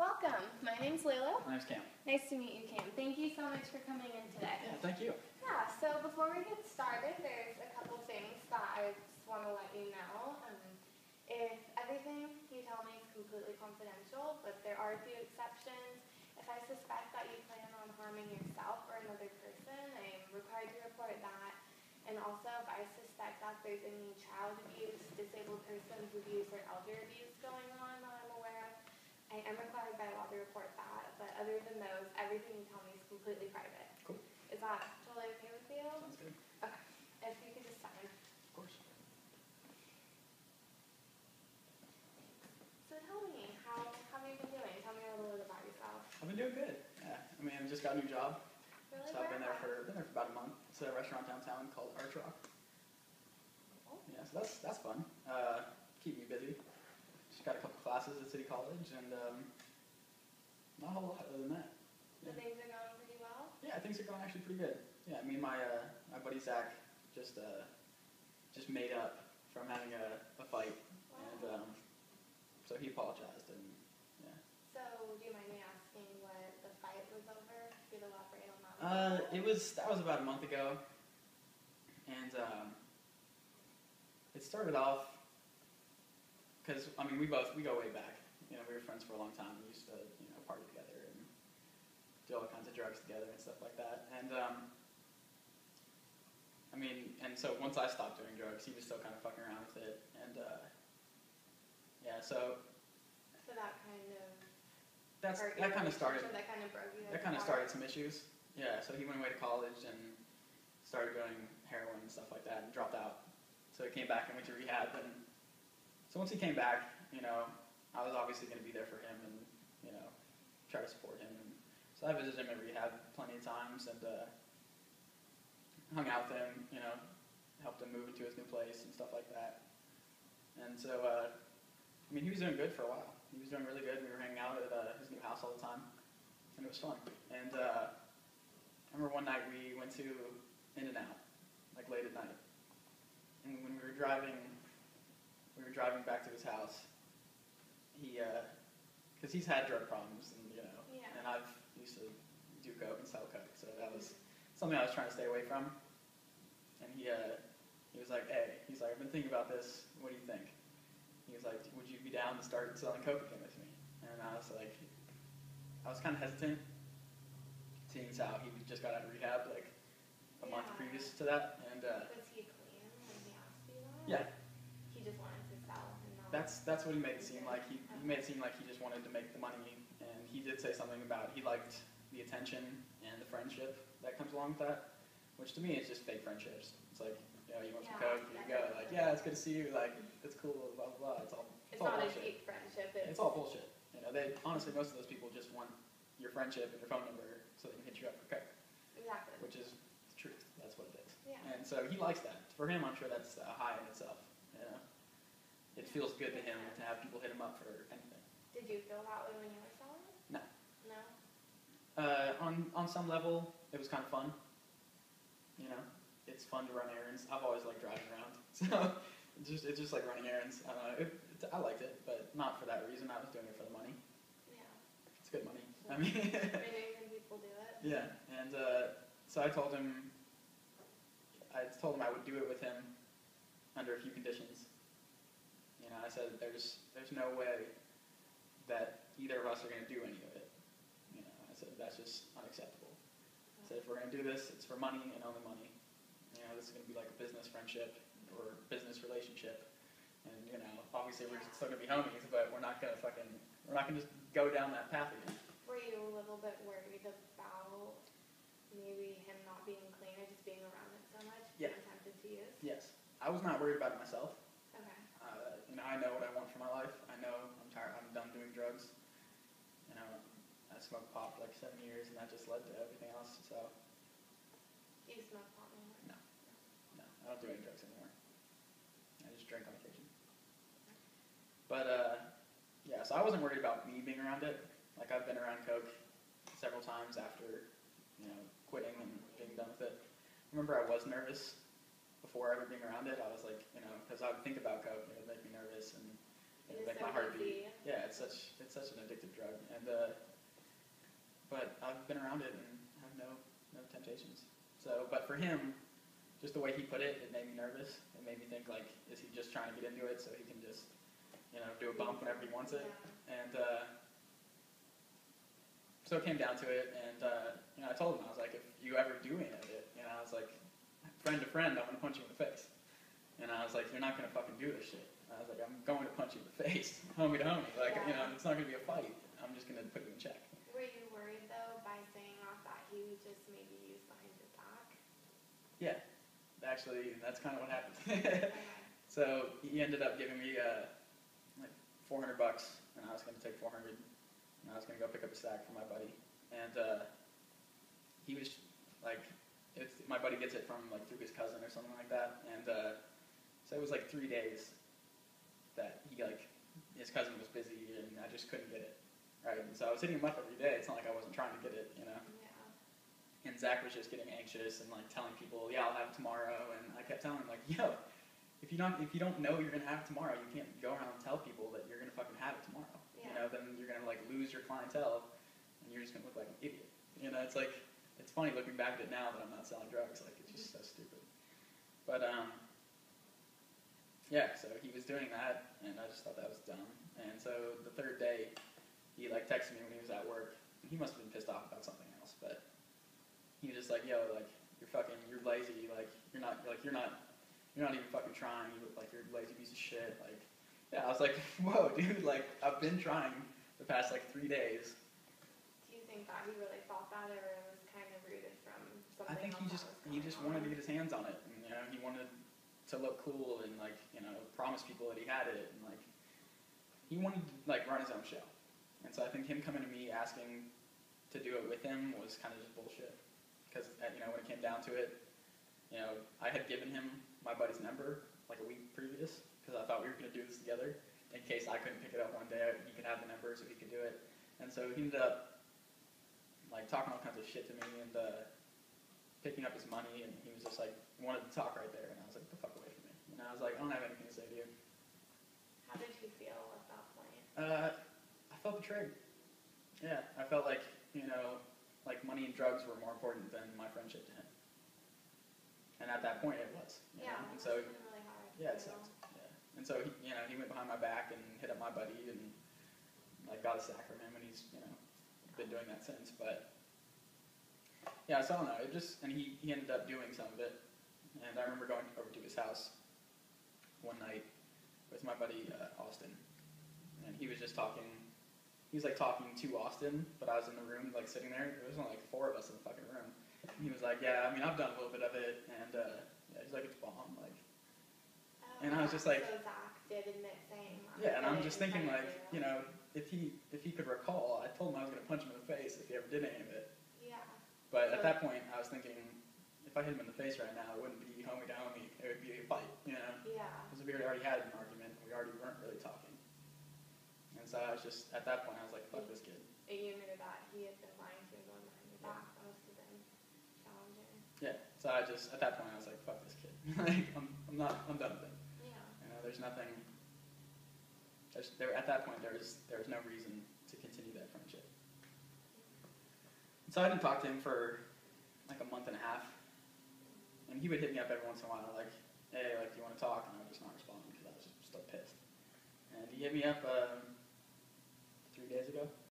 Welcome. My name's Lulu. My name's Cam. Nice to meet you, Cam. Thank you so much for coming in today. Yeah, thank you. Yeah, so before we get started, there's a couple things that I just want to let you know. If everything you tell me is completely confidential, but there are a few exceptions. If I suspect that you plan on harming yourself or another person, I am required to report that. And also, if I suspect that there's any child abuse, disabled persons abuse, or elder abuse going on that I'm aware of, I am required by law to report that. But other than those, everything you tell me is completely private. Cool. Is that totally okay with you? Sounds good. Okay. If you could just sign. Of course. So tell me, how have you been doing? Tell me a little bit about yourself. I've been doing good. Yeah. I mean, I just got a new job. Really? So I've been there for about a month. It's a restaurant downtown called Arch Rock. Cool. Yeah, so that's fun. Keep me busy. Just got a couple classes at City College and not a whole lot other than that. So things are going pretty well? Yeah, things are going actually pretty good. Yeah, me and my buddy Zach just made up from having a fight. Wow. And so he apologized and yeah. So do you mind me asking what the fight was over? Could you elaborate on that? That was about a month ago, and it started off because I mean we go way back. You know, we were friends for a long time. We used to party together and do all kinds of drugs together and stuff like that. And so once I stopped doing drugs, he was still kind of fucking around with it. And yeah, so that kind of that kind of started. That kind of broke you. That kind of started some issues. Yeah, so he went away to college and started doing heroin and stuff like that and dropped out. So he came back and went to rehab. And so once he came back, I was obviously going to be there for him and, try to support him. And so I visited him at rehab plenty of times and hung out with him, helped him move into his new place and stuff like that. And so, he was doing good for a while. He was doing really good. We were hanging out at his new house all the time, and it was fun. And I remember one night we went to In-N-Out, like late at night. And when we were driving back to his house, because he's had drug problems, and and I've used to do coke and sell coke, so that was something I was trying to stay away from. And he was like, "Hey," he's like, "I've been thinking about this. What do you think?" He was like, "Would you be down to start selling coke again with me?" And I was like, I was kind of hesitant, seeing as how he just got out of rehab like a month previous to that. And was he clean when he asked you that? Yeah. He just wanted to sell and not. That's what he made it seem like. He made it seem like he just wanted to make the money, and he did say something about he liked the attention and the friendship that comes along with that, which to me is just fake friendships. It's like, you want some coke, here you go. Like, yeah, it's good to see you. Like, it's cool, blah, blah, blah. It's all not bullshit. A deep friendship. It's all bullshit. Honestly, most of those people just want your friendship and your phone number so they can hit you up for coke. Exactly. Which is the truth. That's what it is. Yeah. And so he likes that. For him, I'm sure that's a high in itself. It feels good to him to have people hit him up for anything. Did you feel that way when you were selling? No. No? On some level, it was kind of fun. It's fun to run errands. I've always liked driving around, so it's just like running errands. I don't know. I liked it, but not for that reason. I was doing it for the money. Yeah. It's good money. I mean, people do it. Yeah, and so I told him I would do it with him under a few conditions. I said there's no way that either of us are going to do any of it. I said that's just unacceptable. I said if we're going to do this, it's for money and only money. This is going to be like a business friendship or business relationship. And obviously we're still going to be homies, but we're not going to just go down that path again. Were you a little bit worried about maybe him not being clean or just being around it so much? Yeah. Being tempted to use? Yes. I was not worried about it myself. Okay. I know what I want for my life. I know I'm tired. I'm done doing drugs. I smoked pot for like 7 years, and that just led to everything else. So. Do you smoke pot anymore? No, I don't do any drugs anymore. I just drink on occasion. But yeah, so I wasn't worried about me being around it. Like I've been around coke several times after quitting and being done with it. I remember I was nervous before ever being around it. I was like, because I would think about coke, it would make me nervous, and It is make so my heart beat. easy. Yeah, it's such an addictive drug, and but I've been around it and have no temptations. So, but for him, just the way he put it, it made me nervous. It made me think like, is he just trying to get into it so he can just, do a bump whenever he wants it? Yeah. And so it came down to it, and I told him, I was like, if you ever do any of it, I was like, friend to friend, I'm gonna punch you in the face. And I was like, you're not gonna fucking do this shit. I was like, I'm going to punch you in the face, homie to homie. Like, it's not gonna be a fight. I'm just gonna put you in check. Were you worried though by saying off that he would just maybe use behind your back? Yeah, actually, that's kind of what happened. Okay. So he ended up giving me like $400, and I was gonna take 400, and I was gonna go pick up a sack for my buddy, and he was like, my buddy gets it from like through his cousin or something like that, and so it was like 3 days that he like his cousin was busy and I just couldn't get it, right? And so I was hitting him up every day. It's not like I wasn't trying to get it, Yeah. And Zach was just getting anxious and like telling people, yeah, I'll have it tomorrow, and I kept telling him like, yo, if you don't know you're gonna have it tomorrow, you can't go around and tell people that you're gonna fucking have it tomorrow. Yeah. Then you're gonna like lose your clientele, and you're just gonna look like an idiot. It's like, it's funny looking back at it now that I'm not selling drugs. Like, it's just so stupid. But yeah, so he was doing that, and I just thought that was dumb. And so the third day, he like texted me when he was at work. And he must have been pissed off about something else, but he was just like, "Yo, like you're lazy. Like you're not even fucking trying. You look like you're a lazy piece of shit." Like, yeah, I was like, "Whoa, dude! Like I've been trying the past like 3 days." Do you think that he really thought that, or it was kind of rooted from something I think else he just wanted to get his hands on it, and he wanted to look cool and like promise people that he had it, and like he wanted to like run his own show. And so I think him coming to me asking to do it with him was kind of just bullshit, because when it came down to it, I had given him my buddy's number like a week previous because I thought we were going to do this together in case I couldn't pick it up one day. He could have the number so he could do it, and so he ended up like talking all kinds of shit to me and picking up his money, and he was just like wanted to talk right there, and I was like, "The fuck away from me!" And I was like, "I don't have anything to say to you." How did you feel at that point? I felt betrayed. Yeah, I felt like like money and drugs were more important than my friendship to him, and at that point it was. And so really hard. yeah, it sucked. Yeah, and so he went behind my back and hit up my buddy and like got a sack from him, and he's been doing that since, but. Yeah, so I don't know. And he ended up doing some of it, and I remember going over to his house one night with my buddy Austin, and he was just talking. He was like talking to Austin, but I was in the room like sitting there. There was only like 4 of us in the fucking room. And he was like, "Yeah, I mean, I've done a little bit of it," and yeah, he's like, "It's bomb," like. And I was just like. So Zach did admit saying. Yeah, and I'm just thinking like, if he could recall, I told him I was gonna punch him in the face if he ever did any of it. Yeah. But at that point, I was thinking, if I hit him in the face right now, it wouldn't be homie to homie. It would be a fight, Yeah. Because we already had an argument. We already weren't really talking. And so I was just, at that point, I was like, fuck this kid. You knew that he had been lying to you and going behind your back. That must have been challenging. Yeah. So at that point, I was like, fuck this kid. Like, I'm done with him. Yeah. There's nothing. At that point, there was no reason to continue that friendship. So I didn't talk to him for like a month and a half, and he would hit me up every once in a while, like, "Hey, like, do you want to talk?" And I would just not respond because I was just still pissed. And he hit me up 3 days ago.